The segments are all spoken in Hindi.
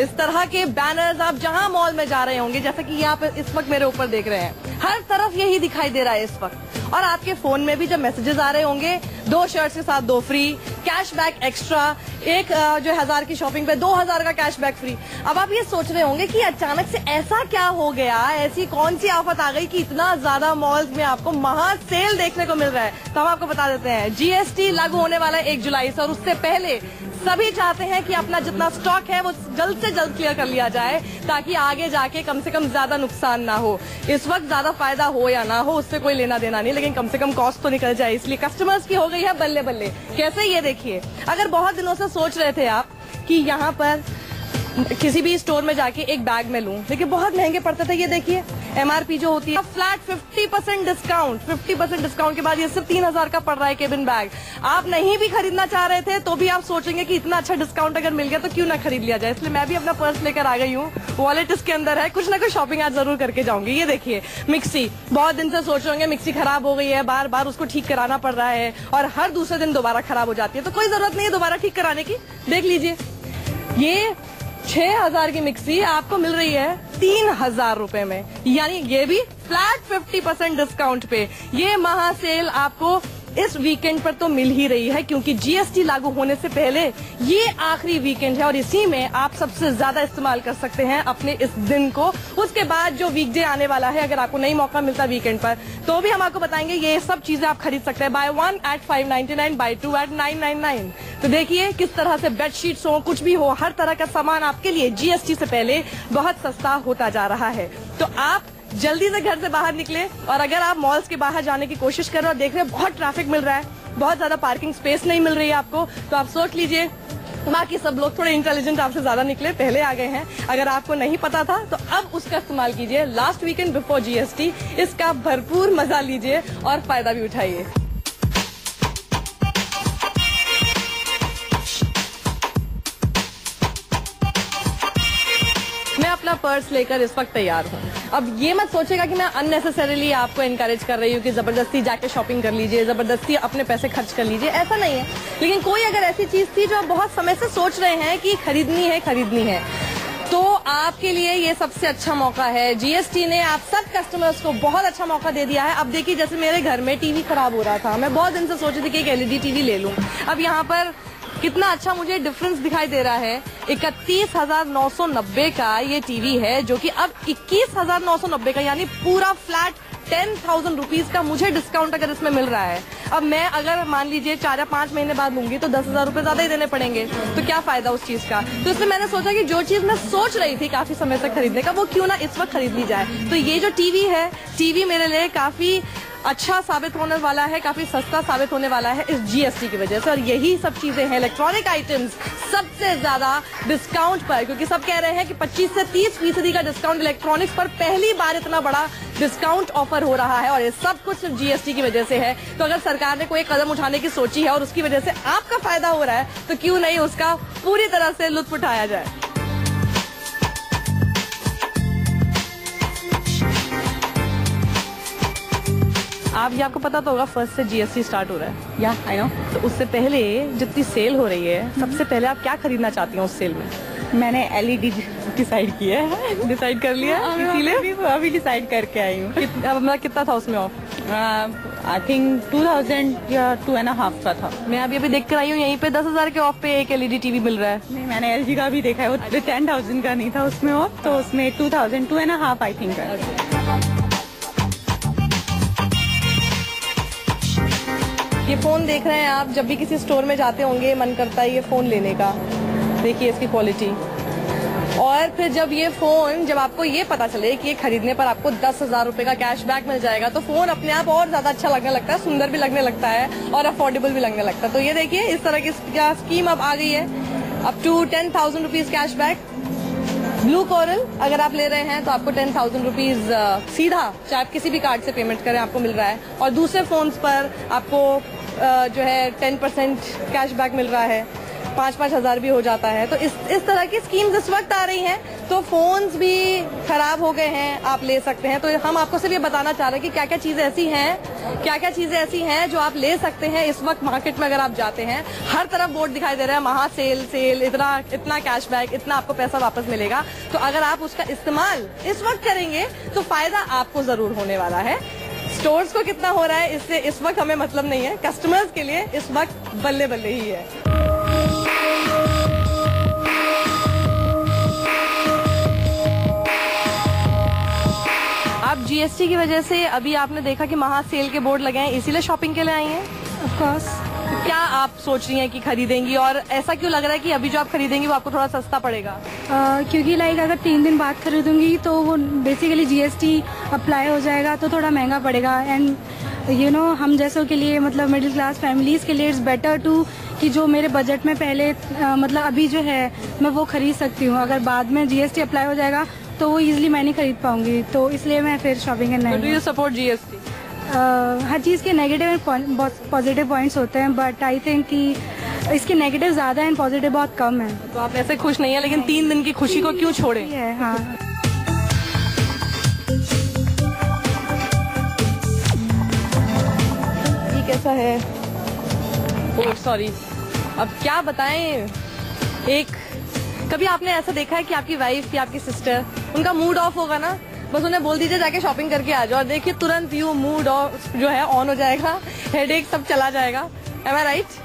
इस तरह के बैनर्स आप जहां मॉल में जा रहे होंगे, जैसा कि यहाँ पे इस वक्त मेरे ऊपर देख रहे हैं, हर तरफ यही दिखाई दे रहा है इस वक्त। और आपके फोन में भी जब मैसेजेस आ रहे होंगे 2 शर्ट्स के साथ 2 फ्री, कैशबैक एक्स्ट्रा, एक जो 1000 की शॉपिंग पे 2000 का कैशबैक फ्री। अब आप ये सोच रहे होंगे कि अचानक से ऐसा क्या हो गया, ऐसी कौन सी आफत आ गई कि इतना ज्यादा मॉल्स में आपको महा सेल देखने को मिल रहा है। तो हम आपको बता देते हैं, जीएसटी लागू होने वाला है 1 जुलाई से, और उससे पहले सभी चाहते हैं कि अपना जितना स्टॉक है वो जल्द से जल्द क्लियर कर लिया जाए, ताकि आगे जाके कम से कम ज्यादा नुकसान ना हो। इस वक्त ज्यादा फायदा हो या ना हो उससे कोई लेना देना नहीं, लेकिन कम से कम कॉस्ट तो निकल जाए, इसलिए कस्टमर्स की हो गई है बल्ले बल्ले। कैसे, ये देखिए, अगर बहुत दिनों से सोच रहे थे आप कि यहाँ पर किसी भी स्टोर में जाके एक बैग में लूं, लेकिन बहुत महंगे पड़ते थे, ये देखिए एमआरपी जो होती है फ्लैट 50% डिस्काउंट, 50% डिस्काउंट के बाद ये सिर्फ 3000 का पड़ रहा है केबिन बैग। आप नहीं भी खरीदना चाह रहे थे तो भी आप सोचेंगे कि इतना अच्छा डिस्काउंट अगर मिल गया तो क्यों ना खरीद लिया जाए। इसलिए मैं भी अपना पर्स लेकर आ गई हूँ, वॉलेट इसके अंदर है, कुछ ना कुछ शॉपिंग आज जरूर करके जाऊंगी। ये देखिए मिक्सी, बहुत दिन से सोच रहे होंगे मिक्सी खराब हो गई है, बार बार उसको ठीक कराना पड़ रहा है और हर दूसरे दिन दोबारा खराब हो जाती है, तो कोई जरूरत नहीं है दोबारा ठीक कराने की। देख लीजिए, ये 6000 की मिक्सी आपको मिल रही है 3000 रुपए में, यानी ये भी फ्लैट 50% डिस्काउंट पे। ये महासेल आपको इस वीकेंड पर तो मिल ही रही है, क्योंकि जीएसटी लागू होने से पहले ये आखिरी वीकेंड है और इसी में आप सबसे ज्यादा इस्तेमाल कर सकते हैं अपने इस दिन को। उसके बाद जो वीकडे आने वाला है, अगर आपको नहीं मौका मिलता वीकेंड पर, तो भी हम आपको बताएंगे ये सब चीजें आप खरीद सकते हैं। Buy 1 at 599, buy 2 at 999। तो देखिए किस तरह से बेडशीट्स हो, कुछ भी हो, हर तरह का सामान आपके लिए जीएसटी से पहले बहुत सस्ता होता जा रहा है। तो आप जल्दी से घर से बाहर निकले, और अगर आप मॉल्स के बाहर जाने की कोशिश कर रहे हो और देख रहे हो बहुत ट्रैफिक मिल रहा है, बहुत ज्यादा पार्किंग स्पेस नहीं मिल रही है आपको, तो आप सोच लीजिए, बाकी सब लोग थोड़े इंटेलिजेंट आपसे ज्यादा निकले, पहले आ गए हैं। अगर आपको नहीं पता था तो अब उसका इस्तेमाल कीजिए, लास्ट वीकेंड बिफोर जीएसटी, इसका भरपूर मजा लीजिए और फायदा भी उठाइए। मैं अपना पर्स लेकर इस वक्त तैयार हूँ। अब ये मत सोचेगा कि मैं अननेसेसरीली आपको एनकरेज कर रही हूँ कि जबरदस्ती जाके शॉपिंग कर लीजिए, जबरदस्ती अपने पैसे खर्च कर लीजिए, ऐसा नहीं है। लेकिन कोई अगर ऐसी चीज थी जो आप बहुत समय से सोच रहे हैं कि खरीदनी है, तो आपके लिए ये सबसे अच्छा मौका है। जीएसटी ने आप सब कस्टमर्स को बहुत अच्छा मौका दे दिया है। अब देखिए, जैसे मेरे घर में टीवी खराब हो रहा था, मैं बहुत दिन से सोच रही थी कि एक एलईडी टीवी ले लूं। अब यहाँ पर कितना अच्छा मुझे डिफरेंस दिखाई दे रहा है। 31,990 का ये टीवी है, जो कि अब 21,990 का, यानी पूरा फ्लैट 10,000 रुपीज का मुझे डिस्काउंट अगर इसमें मिल रहा है। अब मैं अगर मान लीजिए 4 या 5 महीने बाद लूंगी तो 10,000 रुपए ज्यादा ही देने पड़ेंगे, तो क्या फायदा उस चीज का। तो इसलिए मैंने सोचा कि जो चीज मैं सोच रही थी काफी समय से खरीदने का, वो क्यों ना इस वक्त खरीद ली जाए। तो ये जो टीवी है, टीवी मेरे लिए काफी अच्छा साबित होने वाला है, काफी सस्ता साबित होने वाला है इस जीएसटी की वजह से। और यही सब चीजें हैं, इलेक्ट्रॉनिक आइटम्स सबसे ज्यादा डिस्काउंट पर, क्योंकि सब कह रहे हैं कि 25 से 30% का डिस्काउंट इलेक्ट्रॉनिक्स पर, पहली बार इतना बड़ा डिस्काउंट ऑफर हो रहा है, और ये सब कुछ सिर्फ जीएसटी की वजह से है। तो अगर सरकार ने कोई कदम उठाने की सोची है और उसकी वजह से आपका फायदा हो रहा है, तो क्यों नहीं उसका पूरी तरह से लुत्फ उठाया जाए। आपको पता तो होगा 1 से जीएसटी स्टार्ट हो रहा है। या आई नो। तो उससे पहले जितनी सेल हो रही है, सबसे पहले आप क्या खरीदना चाहती हैं उस सेल में? मैंने एलईडी डिसाइड किया है। डिसाइड कर लिया है, इसीलिए अभी डिसाइड करके आई हूँ। मतलब कितना था उसमें ऑफ? आई थिंक 2000 या 2.5 का था। मैं अभी देख कर आई हूँ, यहीं पे 10,000 के ऑफ पे एक एलईडी टीवी मिल रहा है। नहीं, मैंने एलजी का भी देखा है, वो 10,000 का नहीं था उसमें ऑफ, तो उसमें 2000, 2.5 आई थिंक है। ये फोन देख रहे हैं आप, जब भी किसी स्टोर में जाते होंगे मन करता है ये फोन लेने का। देखिए इसकी क्वालिटी, और फिर जब आपको ये पता चले कि ये खरीदने पर आपको 10,000 रुपए का कैशबैक मिल जाएगा, तो फोन अपने आप और ज्यादा अच्छा लगने लगता है, सुंदर भी लगने लगता है और अफोर्डेबल भी लगने लगता है। तो ये देखिए इस तरह की स्कीम अब आ गई है, up to 10,000 rupees cashback. Blue coral अगर आप ले रहे हैं तो आपको 10,000 रुपीज सीधा, चाहे आप किसी भी कार्ड से पेमेंट करें, आपको मिल रहा है। और दूसरे फोन्स पर आपको जो है 10% कैशबैक मिल रहा है। 5-5 हजार भी हो जाता है। तो इस तरह की स्कीम्स इस वक्त आ रही हैं। तो फोन्स भी खराब हो गए हैं, आप ले सकते हैं। तो हम आपको सिर्फ ये बताना चाह रहे हैं कि क्या क्या चीजें ऐसी हैं जो आप ले सकते हैं इस वक्त मार्केट में। अगर आप जाते हैं, हर तरफ बोर्ड दिखाई दे रहा है, महा सेल, इतना कैशबैक, इतना आपको पैसा वापस मिलेगा। तो अगर आप उसका इस्तेमाल इस वक्त करेंगे तो फायदा आपको जरूर होने वाला है। स्टोर्स को कितना हो रहा है इससे इस वक्त हमें मतलब नहीं है, कस्टमर्स के लिए इस वक्त बल्ले बल्ले ही है। आप जीएसटी की वजह से अभी आपने देखा कि महा सेल के बोर्ड लगे हैं, इसीलिए शॉपिंग के लिए आई हैं? Of course. क्या आप सोच रही हैं कि खरीदेंगी, और ऐसा क्यों लग रहा है कि अभी जो आप खरीदेंगी वो आपको थोड़ा सस्ता पड़ेगा? क्योंकि अगर 3 दिन बाद खरीदूंगी तो वो बेसिकली जीएसटी अप्लाई हो जाएगा तो थोड़ा महंगा पड़ेगा। एंड हम जैसों के लिए, मतलब मिडिल क्लास फैमिलीज के लिए इट्स बेटर टू कि जो मेरे बजट में पहले मतलब अभी जो है मैं वो खरीद सकती हूँ। अगर बाद में जीएसटी अप्लाई हो जाएगा तो वो इजीली मैं नहीं खरीद पाऊंगी, तो इसलिए मैं फिर शॉपिंग करना। Do you support GST? हर चीज़ के नेगेटिव एंड पॉजिटिव पॉइंट्स होते हैं, बट आई थिंक कि इसके नेगेटिव ज्यादा है, पॉजिटिव बहुत कम है। तो आप ऐसे खुश नहीं है, लेकिन 3 दिन की खुशी को क्यों छोड़े? है, हाँ। ये कैसा है? ओह सॉरी, अब क्या बताएं। कभी आपने ऐसा देखा है कि आपकी वाइफ या आपकी सिस्टर, उनका मूड ऑफ होगा ना, बस उन्हें बोल दीजिए जाके शॉपिंग करके आ जाओ, और देखिए तुरंत यू मूड ऑफ जो है ऑन हो जाएगा, हेडेक सब चला जाएगा। Am I right?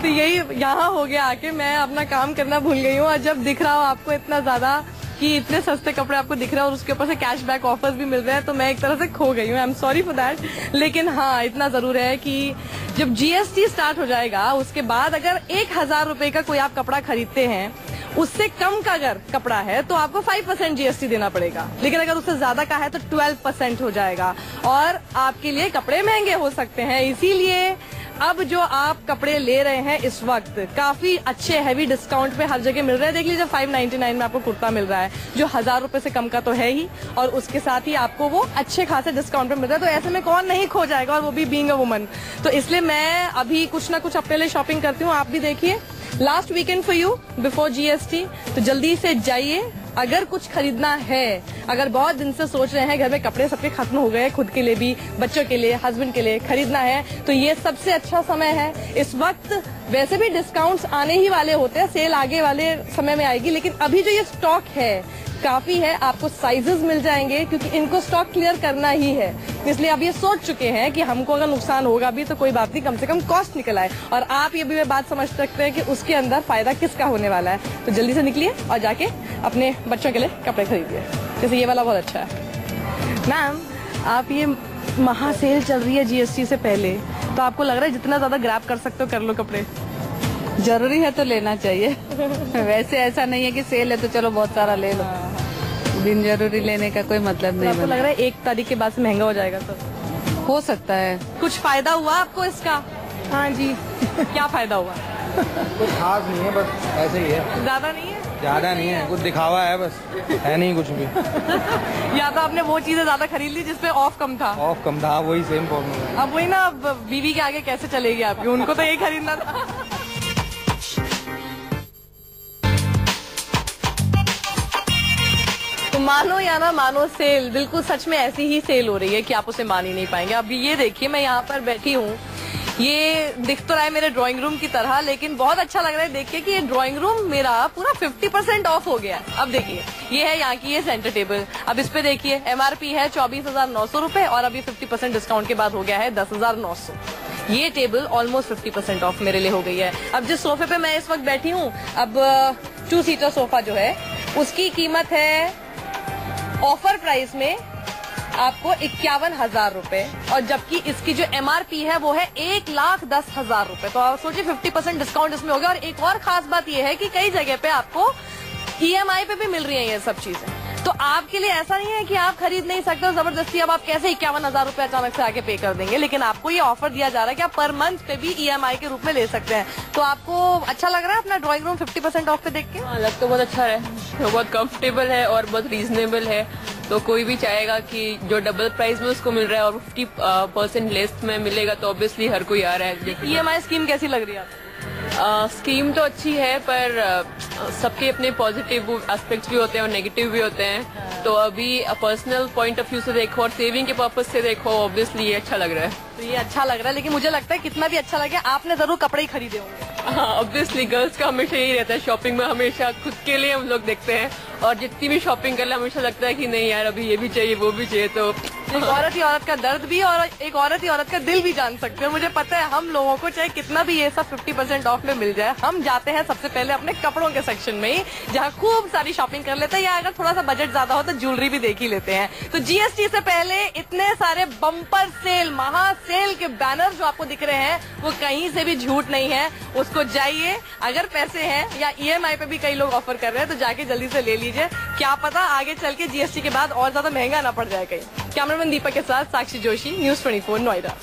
तो यही यहाँ हो गया आके, मैं अपना काम करना भूल गई हूँ। और जब दिख रहा हो आपको इतना ज्यादा कि इतने सस्ते कपड़े आपको दिख रहे हैं और उसके ऊपर से कैशबैक ऑफर्स भी मिल रहे हैं, तो मैं एक तरह से खो गई हूँ। I am sorry for that. लेकिन हाँ, इतना जरूर है कि जब जीएसटी स्टार्ट हो जाएगा उसके बाद अगर 1000 रुपए का कोई आप कपड़ा खरीदते हैं, उससे कम का अगर कपड़ा है तो आपको 5% जीएसटी देना पड़ेगा। लेकिन अगर उससे ज्यादा का है तो 12% हो जाएगा, और आपके लिए कपड़े महंगे हो सकते हैं। इसीलिए अब जो आप कपड़े ले रहे हैं इस वक्त काफी अच्छे हैवी डिस्काउंट पे हर जगह मिल रहे हैं। देख लीजिए 599 में आपको कुर्ता मिल रहा है, जो 1000 रुपए से कम का तो है ही, और उसके साथ ही आपको वो अच्छे खासे डिस्काउंट पे मिल रहा है। तो ऐसे में कौन नहीं खो जाएगा, और वो भी बीइंग अ वुमन। तो इसलिए मैं अभी कुछ ना कुछ अपने लिए शॉपिंग करती हूँ। आप भी देखिए, last weekend for you before GST. तो जल्दी से जाइए, अगर कुछ खरीदना है, अगर बहुत दिन से सोच रहे हैं घर में कपड़े सबके खत्म हो गए, खुद के लिए भी, बच्चों के लिए, हस्बैंड के लिए खरीदना है, तो ये सबसे अच्छा समय है। इस वक्त वैसे भी डिस्काउंट्स आने ही वाले होते हैं, सेल आगे वाले समय में आएगी, लेकिन अभी जो ये स्टॉक है काफी है, आपको साइजेस मिल जाएंगे क्योंकि इनको स्टॉक क्लियर करना ही है। इसलिए अब ये सोच चुके हैं कि हमको अगर नुकसान होगा भी तो कोई बात नहीं, कम से कम कॉस्ट निकल आए। और आप ये भी बात समझ सकते हैं कि उसके अंदर फायदा किसका होने वाला है। तो जल्दी से निकलिए और जाके अपने बच्चों के लिए कपड़े खरीदिए। जैसे ये वाला बहुत अच्छा है। मैम, आप ये महा सेल चल रही है जीएसटी से पहले, तो आपको लग रहा है जितना ज्यादा ग्रैब कर सकते हो कर लो कपड़े? जरूरी है तो लेना चाहिए। वैसे ऐसा नहीं है कि सेल है तो चलो बहुत सारा ले लो, बिन जरूरी लेने का कोई मतलब नहीं। आपको लग रहा है 1 तारीख के बाद से महंगा हो जाएगा? तो हो सकता है। कुछ फायदा हुआ आपको इसका? हाँ जी। क्या फायदा हुआ? कुछ खास नहीं है, बस ऐसे ही है। ज्यादा नहीं है? ज्यादा नहीं है, कुछ दिखावा है बस, है नहीं कुछ भी। या तो आपने वो चीजें ज्यादा खरीद ली जिसपे ऑफ कम था? ऑफ कम था, वही सेम प्रॉब्लम है। अब वही ना, अब बीवी के आगे कैसे चलेगी आपकी, उनको तो यही खरीदना था। तो मानो या ना मानो, सेल बिल्कुल सच में ऐसी ही सेल हो रही है कि आप उसे मान ही नहीं पाएंगे। अभी ये देखिए, मैं यहाँ पर बैठी हूँ, ये दिख तो रहा है मेरे ड्राइंग रूम की तरह, लेकिन बहुत अच्छा लग रहा है देखिए कि ये ड्राइंग रूम मेरा पूरा 50% ऑफ हो गया है। अब देखिए, ये है यहाँ की ये सेंटर टेबल। अब इस पे देखिए, एमआरपी है 24,900 रुपए, और अभी 50% डिस्काउंट के बाद हो गया है 10,900। ये टेबल ऑलमोस्ट 50% ऑफ मेरे लिए हो गई है। अब जिस सोफे पे मैं इस वक्त बैठी हूँ, अब 2 सीटर सोफा जो है उसकी कीमत है ऑफर प्राइस में आपको 51,000 रुपए, और जबकि इसकी जो एमआरपी है वो है 1,10,000 रुपए। तो आप सोचिए 50% डिस्काउंट इसमें हो गया। और एक और खास बात ये है कि कई जगह पे आपको ईएमआई पे भी मिल रही है ये सब चीजें। तो आपके लिए ऐसा नहीं है कि आप खरीद नहीं सकते हो जबरदस्ती। अब आप कैसे 51,000 रुपए अचानक से आके पे कर देंगे, लेकिन आपको ये ऑफर दिया जा रहा है कि आप पर मंथ पे भी ईएमआई के रूप में ले सकते हैं। तो आपको अच्छा लग रहा है अपना ड्राइंग रूम 50% ऑफ पे देख के? हाँ, लग तो बहुत अच्छा है, तो बहुत कंफर्टेबल है और बहुत रीजनेबल है। तो कोई भी चाहेगा कि जो डबल प्राइस में उसको मिल रहा है और 50% लेस में मिलेगा, तो ऑब्वियसली हर कोई आ रहा है। ईएमआई स्कीम कैसी लग रही है आपको? स्कीम तो अच्छी है पर सबके अपने पॉजिटिव एस्पेक्ट्स भी होते हैं और नेगेटिव भी होते हैं। तो अभी पर्सनल पॉइंट ऑफ व्यू से देखो और सेविंग के पर्पज से देखो, ऑब्वियसली ये अच्छा लग रहा है। तो ये अच्छा लग रहा है, लेकिन मुझे लगता है कितना भी अच्छा लगे आपने जरूर कपड़े ही खरीदे होंगे। हाँ, ऑब्वियसली गर्ल्स का हमेशा यही रहता है, शॉपिंग में हमेशा खुद के लिए हम लोग देखते हैं और जितनी भी शॉपिंग कर ले हमेशा लगता है कि नहीं यार अभी ये भी चाहिए वो भी चाहिए। तो एक औरत ही औरत का दर्द भी और एक औरत ही औरत का दिल भी जान सकते हैं। मुझे पता है हम लोगों को चाहे कितना भी ये सब 50% ऑफ में मिल जाए, हम जाते हैं सबसे पहले अपने कपड़ों के सेक्शन में ही, जहाँ खूब सारी शॉपिंग कर लेते हैं, या अगर थोड़ा सा बजट ज्यादा हो तो ज्वेलरी भी देख ही लेते हैं। तो जीएसटी से पहले इतने सारे बम्पर सेल, महा सेल के बैनर जो आपको दिख रहे हैं वो कहीं से भी झूठ नहीं है। उसको जाइए, अगर पैसे हैं या EMI पे भी कई लोग ऑफर कर रहे हैं तो जाके जल्दी से ले लीजिए। क्या पता आगे चल के जीएसटी के बाद और ज्यादा महंगा ना पड़ जाए कहीं। कैमरामैन दीपक के साथ साक्षी जोशी, News 24 नोएडा।